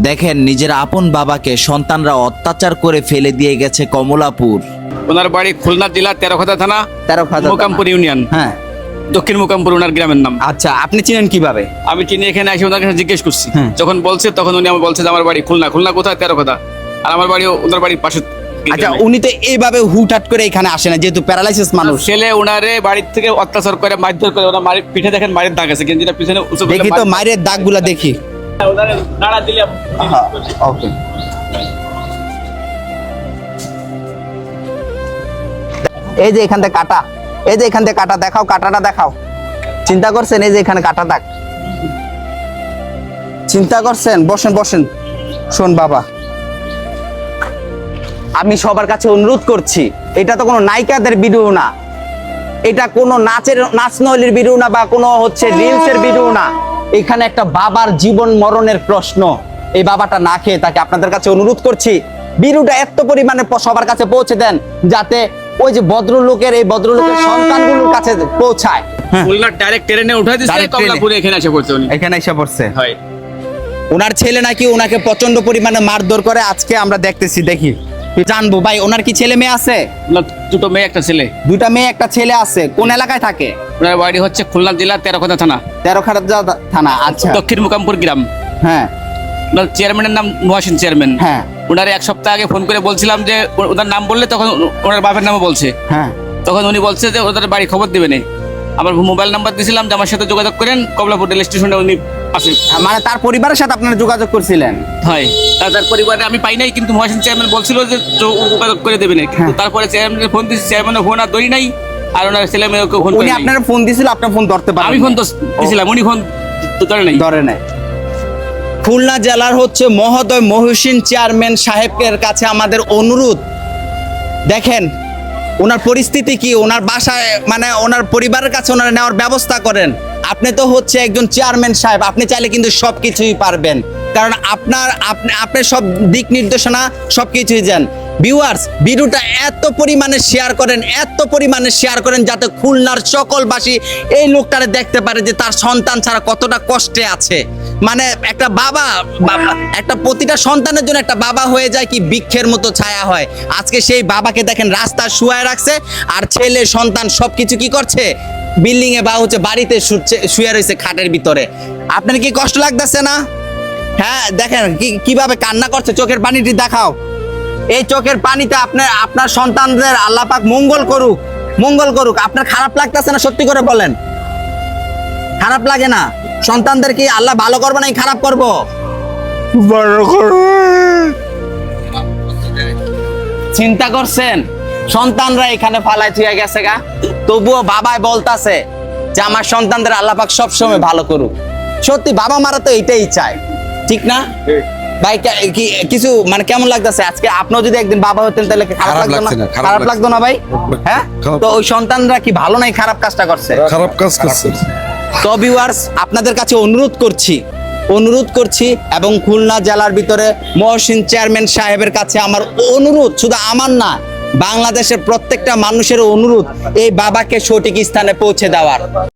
দেখেন নিজের আপন বাবাকে সন্তানরা অত্যাচার করে ফেলে দিয়ে গেছে কমলাপুর। ওনার বাড়ি খুলনা জেলা তেরোখাদা থানা, তেরোখাদা মোকামপুর ইউনিয়ন, হ্যাঁ দক্ষিণ মোকামপুর ওনার গ্রামের নাম। আচ্ছা, আপনি চিনেন কিভাবে? আমি চিনি, এখানে এসে ওনার কাছে জিজ্ঞেস করছি। হ্যাঁ। যখন বলছে তখন উনি আমার বলছে যে আমার বাড়ি খুলনা। খুলনা কোথায়? তেরোখাদা। আর আমার বাড়ি ওনার বাড়ির পাশে। আচ্ছা, উনি তো এইভাবে হুটহাট করে এখানে আসে না, যেহেতু প্যারালাইসিস মানুষ। ছেলে ওনারে বাড়ির থেকে অত্যাচার করে মারধর করে, ওনার মায়ের পিঠে দেখেন মায়ের দাগ আছে, কিন্তু পিছনে উঁচু করে দেখি তো মায়ের দাগগুলা দেখি। ওনারে নাড়া দিলে ওকে, এই যে এখান থেকে কাটা, এই যে এখান থেকে কাটা, দেখাও কাটাটা দেখাও। চিন্তা করছেন? এই যে এখানে কাটা দাগ, চিন্তা করছেন? বসেন বসেন। শোন বাবা, আমি সবার কাছে অনুরোধ করছি, এটা তো কোনো নায়িকাদের ভিডিও না, এটা কোনো নাচ নৈলির ভিডিও না, বা কোনো হচ্ছে রিলসের ভিডিও না। এখানে একটা বাবার জীবন মরণের প্রশ্ন। এই বাবাটা না খেয়ে তাকে আপনাদের কাছে অনুরোধ করছি, ভিডিওটা এত পরিমাণে সবার কাছে পৌঁছে দেন, যাতে ওই যে ভদ্রলোকের সন্তানগুলোর কাছে পৌঁছায়। খুলনা ডাইরেক্ট ট্রেনে উঠাই দিয়েছে, কমলাপুরে এখানে এসে পড়ছে উনি। এখানে এসে পড়ছে। হয় ওনার ছেলে নাকি ওনাকে প্রচন্ড পরিমাণে মারধর করে, আজকে আমরা দেখতেছি। দেখি জানবো ভাই, ওনার কি ছেলে মেয়ে আছে? ওনার দুটো মেয়ে একটা ছেলে। দুটা মেয়ে একটা ছেলে আছে। কোন এলাকায় থাকে? ওনার বাড়ি হচ্ছে খুলনা জেলা তেরোখাদা থানা, তেরোখাদা থানা। আচ্ছা, দক্ষিণ মোকামপুর গ্রাম। হ্যাঁ ওনার চেয়ারম্যানের নাম মহাসিন চেয়ারম্যান। হ্যাঁ ওনারে এক সপ্তাহ আগে ফোন করে বলছিলাম যে ওনার নাম বললে, তখন ওনার বাপের নামও বলছে। হ্যাঁ, তখন উনি বলছে যে ওদের বাড়ি খবর দেবে না। আমার মোবাইল নাম্বার দিয়েছিলাম যে আমার সাথে যোগাযোগ করেন, কমলাপুর রেল স্টেশনে উনি আছে। মানে তার পরিবারের সাথে আপনারা যোগাযোগ করছিলেন? হয়, তার পরিবারে আমি পাই নাই, কিন্তু মহাসিন চেয়ারম্যান বলছিল যে যোগাযোগ করে দেবে না। কিন্তু তারপরে চেয়ারম্যানের ফোন দিয়েছি, চেয়ারম্যানের ফোন আর ধরি নাই, আর ওনার ছেলে মেয়েকে ফোন উনি আপনার ফোন দিছিল, আপনার ফোন ধরতে পারেন? আমি ফোন তো দিয়েছিলাম, উনি ফোন ধরে নাই। ধরে নাই। খুলনা জেলার হচ্ছে মহোদয় মহসিন চেয়ারম্যান সাহেবের কাছে আমাদের অনুরোধ, দেখেন ওনার পরিস্থিতি কি, ওনার বাসায় মানে ওনার পরিবারের কাছে ওনারা নেওয়ার ব্যবস্থা করেন। আপনি তো হচ্ছে একজন চেয়ারম্যান সাহেব, আপনি চাইলে কিন্তু সবকিছুই পারবেন, কারণ আপনার সব দিক নির্দেশনা সবকিছুই জান। ভিউয়ার্স, ভিডিওটা এত পরিমাণে শেয়ার করেন, এত পরিমাণে শেয়ার করেন, যাতে খুলনার সকলবাসী এই লোকটারে দেখতে পারে যে তার সন্তান ছাড়া কতটা কষ্টে আছে। মানে একটা বাবা একটা প্রতিটা সন্তানের জন্য একটা বাবা হয়ে যায় কি বৃক্ষের মতো ছায়া হয়। আজকে সেই বাবাকে দেখেন রাস্তায় শুয়ে রাখছে, আর ছেলে সন্তান সবকিছু কি করছে, বিল্ডিং এ বা হচ্ছে বাড়িতে শুয়ে রয়েছে খাটের ভিতরে। আপনার কি কষ্ট লাগতেছে না? হ্যাঁ, দেখেন কিভাবে কান্না করছে, চোখের পানিটি দেখাও। এই চোখের পানিতে আপনার সন্তানদের আল্লাহ পাক মঙ্গল করুক, মঙ্গল করুক। আপনার খারাপ লাগতেছে না? সত্যি করে বলেন, খারাপ লাগে না? সন্তানদের কি আল্লাহ ভালো করবে না খারাপ করবো? চিন্তা করছেন? সন্তানরা এখানে ফালাই থুয়ে গেছে গা, তবুও বাবাই বলতাছে যে আমার সন্তানদের আল্লাহ পাক সবসময় ভালো করুক। সত্যি বাবা মারা তো এটাই চায়, ঠিক না ভাই? কিছু মানে কেমন লাগতেছে আজকে? আপনিও যদি একদিন বাবা হতেন তাহলে খারাপ লাগতো না? খারাপ লাগতো না ভাই? হ্যাঁ, তো ওই সন্তানরা কি ভালো নাই খারাপ কাজটা করছে? খারাপ কাজ করছে। তো ভিউয়ার্স, আপনাদের কাছে অনুরোধ করছি এবং খুলনা জেলার ভিতরে মহসিন চেয়ারম্যান সাহেবের কাছে আমার অনুরোধ, শুধু আমার না, বাংলাদেশের প্রত্যেকটা মানুষের অনুরোধ, এই বাবাকে সঠিক স্থানে পৌঁছে দেওয়ার।